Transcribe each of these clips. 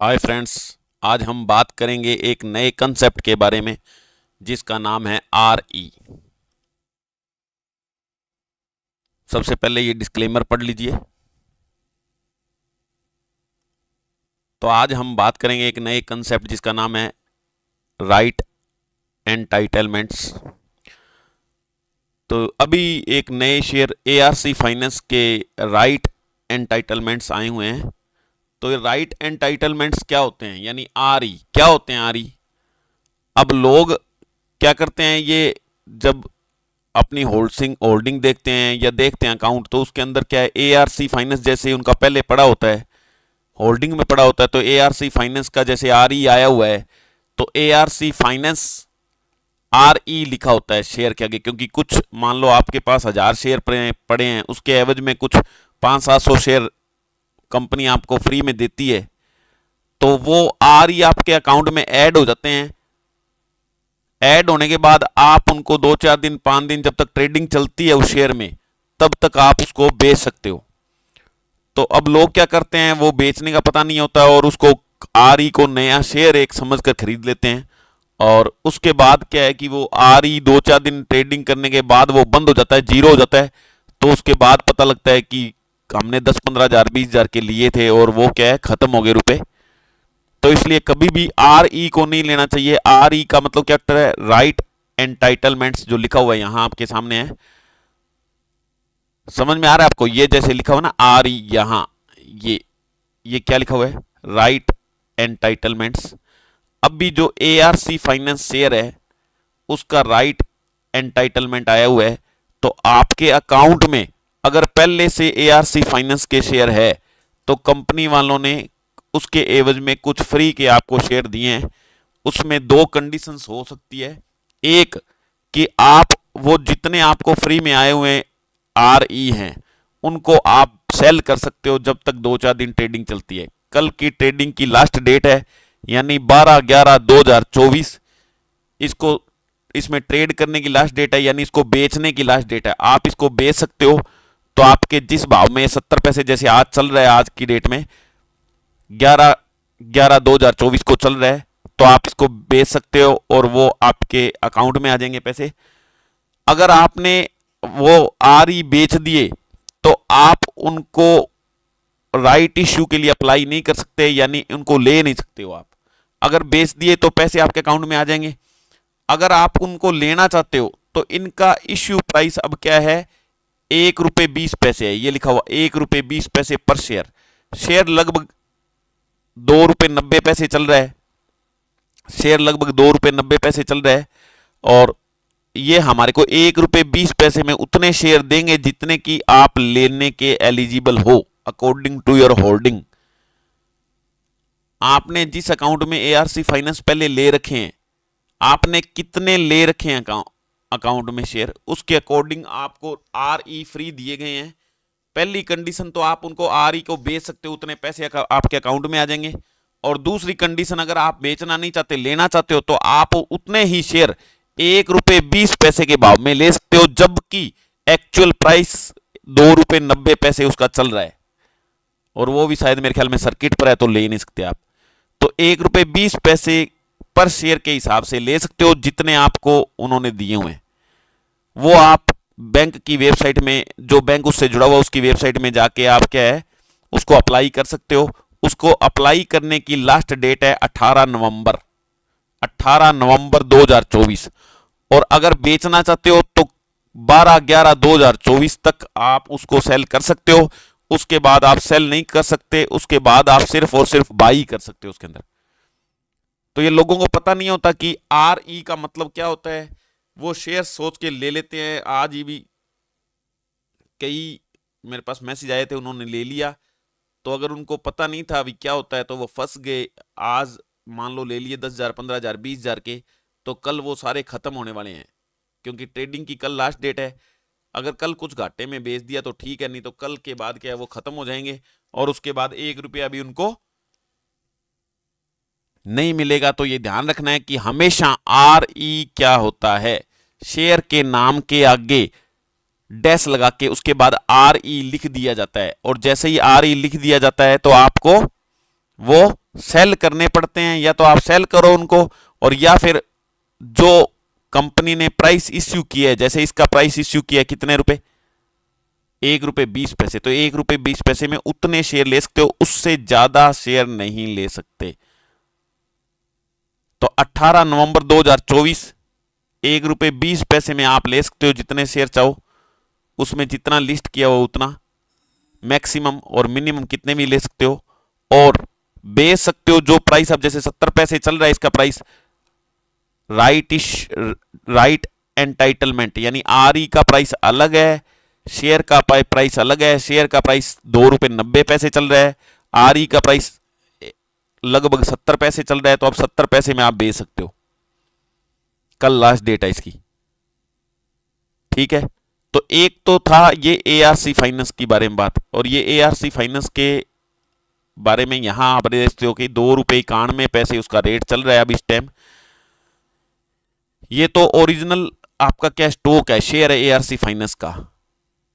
Hi friends. आज हम बात करेंगे एक नए कंसेप्ट के बारे में जिसका नाम है आरई। सबसे पहले ये डिस्क्लेमर पढ़ लीजिए। तो आज हम बात करेंगे एक नए कंसेप्ट जिसका नाम है राइट एंटाइटलमेंट्स। तो अभी एक नए शेयर एआरसी फाइनेंस के राइट एंटाइटलमेंट्स आए हुए हैं। तो ये राइट एंटाइटलमेंट्स क्या होते हैं, यानी आरई क्या होते हैं। आरई अब लोग क्या करते हैं, ये जब अपनी होल्डिंग देखते हैं या देखते हैं अकाउंट, तो उसके अंदर क्या है, एआरसी फाइनेंस जैसे उनका पहले पड़ा होता है, होल्डिंग में पड़ा होता है। तो एआरसी फाइनेंस का जैसे आरई आया हुआ है, तो एआरसी फाइनेंस आरई लिखा होता है शेयर के आगे। क्योंकि कुछ मान लो आपके पास 1000 शेयर पड़े हैं, उसके एवज में कुछ 500-700 शेयर कंपनी आपको फ्री में देती है, तो वो आरई आपके अकाउंट में ऐड हो जाते हैं। ऐड होने के बाद आप उनको 2-4 दिन 5 दिन जब तक ट्रेडिंग चलती है उस शेयर में, तब तक आप उसको बेच सकते हो। तो अब लोग क्या करते हैं, वो बेचने का पता नहीं होता और उसको आरई को नया शेयर एक समझकर खरीद लेते हैं। और उसके बाद क्या है कि वो आरई 2-4 दिन ट्रेडिंग करने के बाद वो बंद हो जाता है, जीरो हो जाता है। तो उसके बाद पता लगता है कि हमने 10-15 हज़ार 20 हज़ार के लिए थे और वो क्या है, खत्म हो गए रुपए। तो इसलिए कभी भी आरई को नहीं लेना चाहिए। आरई का मतलब क्या है, राइट एंटाइटलमेंट्स, जो लिखा हुआ है यहां आपके सामने है। समझ में आ रहा है आपको, ये जैसे लिखा हुआ ना आरई, यहां ये क्या लिखा हुआ है, राइट एंटाइटलमेंट्स। अब भी जो एआरसी फाइनेंस शेयर है उसका राइट एंटाइटलमेंट आया हुआ है। तो आपके अकाउंट में अगर पहले से एआरसी फाइनेंस के शेयर है, तो कंपनी वालों ने उसके एवज में कुछ फ्री के आपको शेयर दिए हैं। उसमें 2 कंडीशंस हो सकती है। एक कि आप वो जितने आपको फ्री में आए हुए आरई हैं उनको आप सेल कर सकते हो जब तक 2-4 दिन ट्रेडिंग चलती है। कल की ट्रेडिंग की लास्ट डेट है, यानी 12/11/2024 इसको इसमें ट्रेड करने की लास्ट डेट है, यानी इसको बेचने की लास्ट डेट है। आप इसको बेच सकते हो। तो आपके जिस भाव में 70 पैसे जैसे आज चल रहा है, आज की डेट में 11/11/2024 को चल रहा है, तो आप इसको बेच सकते हो और वो आपके अकाउंट में आ जाएंगे पैसे। अगर आपने वो आरई बेच दिए तो आप उनको राइट इश्यू के लिए अप्लाई नहीं कर सकते, यानी उनको ले नहीं सकते हो आप। अगर बेच दिए तो पैसे आपके अकाउंट में आ जाएंगे। अगर आप उनको लेना चाहते हो तो इनका इश्यू प्राइस अब क्या है, ₹1.20 है। ये लिखा हुआ ₹1.20 पर शेयर। शेयर लगभग ₹2.90 चल रहा है। शेयर लगभग ₹2.90 चल रहा है। और ये हमारे को ₹1.20 में उतने शेयर देंगे जितने की आप लेने के एलिजिबल हो अकॉर्डिंग टू योर होल्डिंग। आपने जिस अकाउंट में एआरसी फाइनेंस पहले ले रखे हैं, आपने कितने ले रखे हैं अकाउंट में शेयर, उसके अकॉर्डिंग आपको आरई फ्री दिए गए हैं। पहली कंडीशन तो आप उनको आरई को बेच सकते हो, उतने पैसे आपके अकाउंट में आ जाएंगे। और दूसरी कंडीशन, अगर आप बेचना नहीं चाहते, लेना चाहते हो, तो आप उतने ही शेयर ₹1.20 के भाव में ले सकते हो, जबकि एक्चुअल प्राइस ₹2.90 उसका चल रहा है। और वो भी शायद मेरे ख्याल में सर्किट पर है, तो ले नहीं सकते आप। तो ₹1.20 पर शेयर के हिसाब से ले सकते हो जितने आपको उन्होंने दिए हुए हैं। वो आप बैंक की वेबसाइट में, जो बैंक उससे जुड़ा हुआ उसकी वेबसाइट में जाके आप क्या है उसको अप्लाई कर सकते हो। उसको अप्लाई करने की लास्ट डेट है 18 नवंबर 2024। और अगर बेचना चाहते हो तो 12/11/2024 तक आप उसको सेल कर सकते हो। उसके बाद आप सेल नहीं कर सकते, उसके बाद आप सिर्फ और सिर्फ बाई कर सकते हो उसके अंदर। तो ये लोगों को पता नहीं होता कि आरई का मतलब क्या होता है। वो शेयर सोच के ले लेते हैं। आज ही भी कई मेरे पास मैसेज आए थे, उन्होंने ले लिया। तो अगर उनको पता नहीं था अभी क्या होता है तो वो फंस गए। आज मान लो ले लिए 10,000 15,000 20,000 के, तो कल वो सारे खत्म होने वाले हैं, क्योंकि ट्रेडिंग की कल लास्ट डेट है। अगर कल कुछ घाटे में बेच दिया तो ठीक है, नहीं तो कल के बाद क्या है वो खत्म हो जाएंगे और उसके बाद ₹1 भी उनको नहीं मिलेगा। तो ये ध्यान रखना है कि हमेशा आरई क्या होता है, शेयर के नाम के आगे डैश लगा के उसके बाद आरई लिख दिया जाता है। और जैसे ही आरई लिख दिया जाता है तो आपको वो सेल करने पड़ते हैं, या तो आप सेल करो उनको, और या फिर जो कंपनी ने प्राइस इश्यू किया है, जैसे इसका प्राइस इश्यू किया है कितने रुपए, 1 रुपये 20 पैसे, तो 1 रुपये 20 पैसे में उतने शेयर ले सकते हो, उससे ज्यादा शेयर नहीं ले सकते। तो 18 नवंबर 2024 1 रुपये 20 पैसे में आप ले सकते हो जितने शेयर चाहो, उसमें जितना लिस्ट किया हो उतना, मैक्सिमम और मिनिमम कितने भी ले सकते हो, और बेच सकते हो जो प्राइस, अब जैसे 70 पैसे चल रहा है इसका प्राइस, राइट एंटाइटलमेंट यानी आरई का प्राइस अलग है, शेयर का प्राइस अलग है। शेयर का प्राइस 2 रुपये 90 पैसे चल रहा है, आरई का प्राइस लगभग 70 पैसे चल रहा है, तो अब 70 पैसे में आप बेच सकते हो। कल लास्ट डेट है इसकी, ठीक है। तो एक तो था ये एआरसी फाइनेंस की बारे में बात, और ये एआरसी फाइनेंस के बारे में यहां आप देखते हो कि 2 रुपये 91 पैसे उसका रेट चल रहा है अब इस टाइम। ये तो ओरिजिनल आपका क्या स्टॉक है, शेयर है एआरसी फाइनेंस का।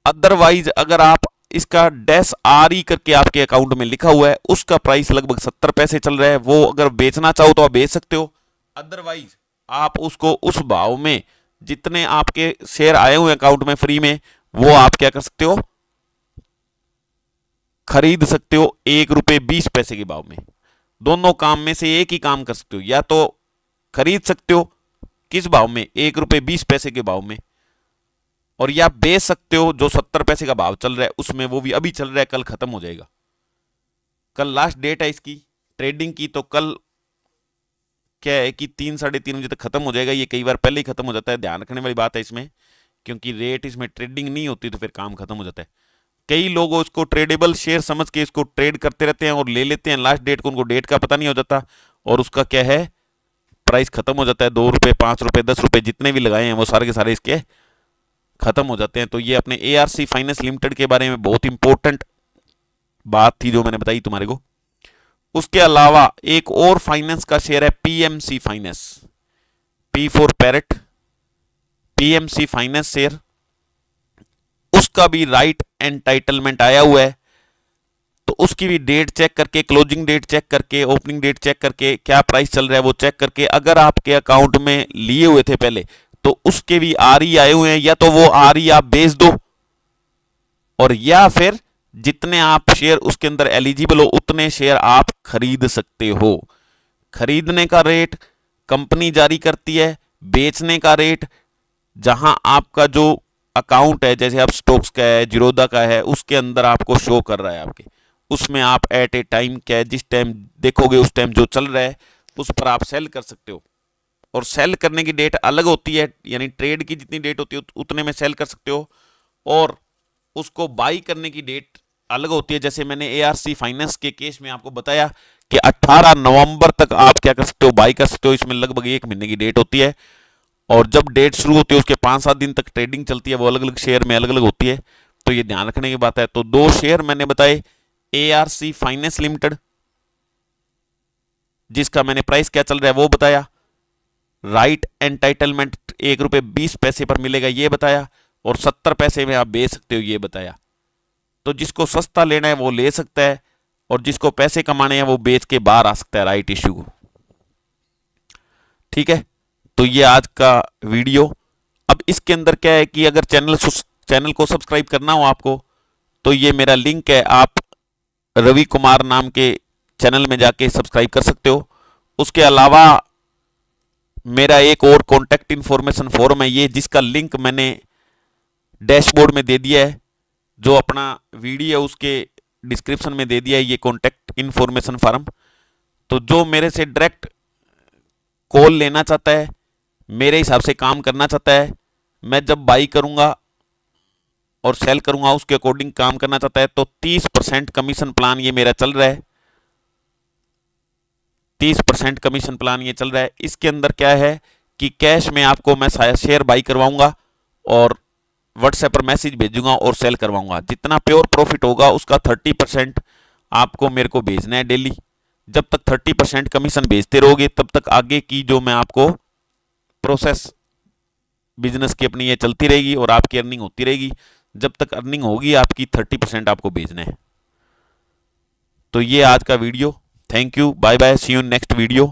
अदरवाइज अगर आप इसका डैश आर ई करके आपके अकाउंट में लिखा हुआ है, उसका प्राइस लगभग 70 पैसे चल रहा है, वो अगर बेचना चाहो तो आप बेच सकते हो। अदरवाइज आप उसको उस भाव में जितने आपके शेयर आए हुए अकाउंट में फ्री में, वो आप क्या कर सकते हो, खरीद सकते हो 1 रुपये 20 पैसे के भाव में। दोनों काम में से एक ही काम कर सकते हो, या तो खरीद सकते हो किस भाव में, 1 रुपये 20 पैसे के भाव में, और या बेच सकते हो जो 70 पैसे का भाव चल रहा है उसमें, वो भी अभी चल रहा है, कल खत्म हो जाएगा। कल लास्ट डेट है इसकी ट्रेडिंग की, तो कल क्या है कि 3 साढ़े 3 बजे तक खत्म हो जाएगा। ये कई बार पहले ही खत्म हो जाता है, ध्यान रखने वाली बात है इसमें, क्योंकि रेट इसमें ट्रेडिंग नहीं होती तो फिर काम खत्म हो जाता है। कई लोग इसको ट्रेडेबल शेयर समझ के इसको ट्रेड करते रहते हैं और ले लेते हैं लास्ट डेट को, उनको डेट का पता नहीं हो जाता, और उसका क्या है, प्राइस खत्म हो जाता है। 2 रुपये 5 रुपये 10 रुपये जितने भी लगाए हैं वो सारे के सारे इसके खत्म हो जाते हैं। तो ये अपने एआरसी फाइनेंस लिमिटेड के बारे में बहुत इंपॉर्टेंट बात थी जो मैंने बताई तुम्हारे को। उसके अलावा एक और फाइनेंस का शेयर है PMC finance, P for parrot, PMC finance share, उसका भी राइट एंटाइटलमेंट आया हुआ है। तो उसकी भी डेट चेक करके, क्लोजिंग डेट चेक करके, ओपनिंग डेट चेक करके, क्या प्राइस चल रहा है वो चेक करके, अगर आपके अकाउंट में लिए हुए थे पहले तो उसके भी आरई आए हुए हैं, या तो वो आरई आप बेच दो, और या फिर जितने आप शेयर उसके अंदर एलिजिबल हो उतने शेयर आप खरीद सकते हो। खरीदने का रेट कंपनी जारी करती है, बेचने का रेट जहां आपका जो अकाउंट है, जैसे आप स्टॉक्स का है, जीरोधा का है, उसके अंदर आपको शो कर रहा है आपके, उसमें आप एट ए टाइम क्या है, जिस टाइम देखोगे उस टाइम जो चल रहा है उस पर आप सेल कर सकते हो। और सेल करने की डेट अलग होती है, यानी ट्रेड की जितनी डेट होती है उतने में सेल कर सकते हो, और उसको बाई करने की डेट अलग होती है। जैसे मैंने एआरसी फाइनेंस के केस में आपको बताया कि 18 नवंबर तक आप क्या कर सकते हो, बाई कर सकते हो। इसमें लगभग 1 महीने की डेट होती है, और जब डेट शुरू होती है उसके 5-7 दिन तक ट्रेडिंग चलती है, वो अलग अलग शेयर में अलग अलग होती है। तो ये ध्यान रखने की बात है। तो 2 शेयर मैंने बताए, एआरसी फाइनेंस लिमिटेड जिसका मैंने प्राइस क्या चल रहा है वो बताया, राइट एंटाइटलमेंट 1 रुपये 20 पैसे पर मिलेगा ये बताया, और 70 पैसे में आप बेच सकते हो ये बताया। तो जिसको सस्ता लेना है वो ले सकता है, और जिसको पैसे कमाने हैं वो बेच के बाहर आ सकता है राइट इश्यू को। ठीक है, तो ये आज का वीडियो। अब इसके अंदर क्या है कि अगर चैनल को सब्सक्राइब करना हो आपको, तो ये मेरा लिंक है, आप रवि कुमार नाम के चैनल में जाके सब्सक्राइब कर सकते हो। उसके अलावा मेरा एक और कॉन्टैक्ट इन्फॉर्मेशन फॉर्म है ये, जिसका लिंक मैंने डैशबोर्ड में दे दिया है, जो अपना वीडियो है उसके डिस्क्रिप्शन में दे दिया है ये कॉन्टैक्ट इन्फॉर्मेशन फॉर्म। तो जो मेरे से डायरेक्ट कॉल लेना चाहता है, मेरे हिसाब से काम करना चाहता है, मैं जब बाई करूंगा और सेल करूंगा उसके अकॉर्डिंग काम करना चाहता है, तो 30% कमीशन प्लान ये मेरा चल रहा है। 30% कमीशन प्लान ये चल रहा है। इसके अंदर क्या है कि कैश में आपको मैं शेयर बाई करवाऊंगा और व्हाट्सएप पर मैसेज भेजूंगा और सेल करवाऊंगा। जितना प्योर प्रॉफिट होगा उसका 30% आपको मेरे को भेजना है डेली। जब तक 30% कमीशन भेजते रहोगे तब तक आगे की जो मैं आपको प्रोसेस बिजनेस की अपनी ये चलती रहेगी और आपकी अर्निंग होती रहेगी। जब तक अर्निंग होगी आपकी 30% आपको भेजना है। तो ये आज का video. Thank you, bye bye, see you in next video.